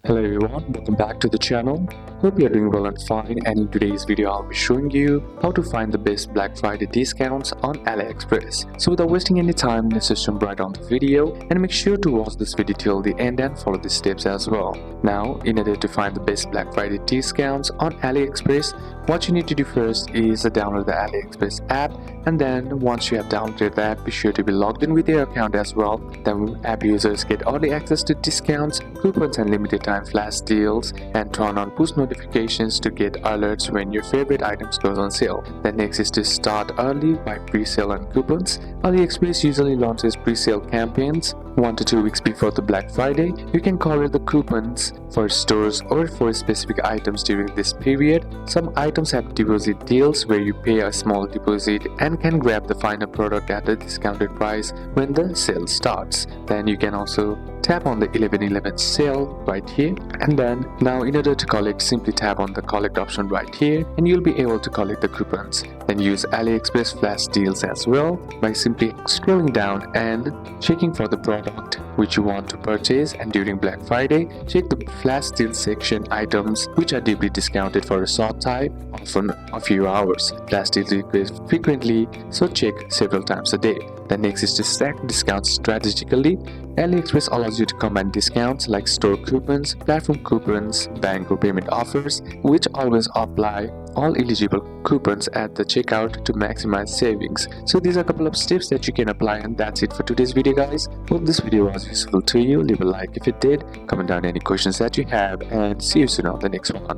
Hello everyone, welcome back to the channel. Hope you're doing well and fine, and in today's video I'll be showing you how to find the best Black Friday discounts on AliExpress. So without wasting any time, let's just jump right on the video and make sure to watch this video till the end and follow the steps as well. Now, in order to find the best Black Friday discounts on AliExpress, what you need to do first is download the AliExpress app, and then once you have downloaded the app, be sure to be logged in with your account as well. Then app users get early access to discounts, coupons and limited time flash deals, and turn on push notifications to get alerts when your favorite items goes on sale. The next is to start early by pre-sale and coupons. AliExpress usually launches pre-sale campaigns 1 to 2 weeks before the Black Friday. You can cover the coupons for stores or for specific items during this period. Some items have deposit deals where you pay a small deposit and can grab the final product at a discounted price when the sale starts. Then you can also tap on the 11/11 sale right here, and then now in order to collect, simply tap on the collect option right here and you'll be able to collect the coupons. Then use AliExpress flash deals as well by simply scrolling down and checking for the product which you want to purchase, and during Black Friday check the flash deal section items which are deeply discounted for a short time, often a few hours. Flash deals request frequently, so check several times a day. The next is to stack discounts strategically. AliExpress allows you to combine discounts like store coupons, platform coupons, bank or payment offers, which always apply all eligible coupons at the checkout to maximize savings. So these are a couple of steps that you can apply, and that's it for today's video, guys. Hope this video was useful to you. Leave a like if it did, comment down any questions that you have, and see you soon on the next one.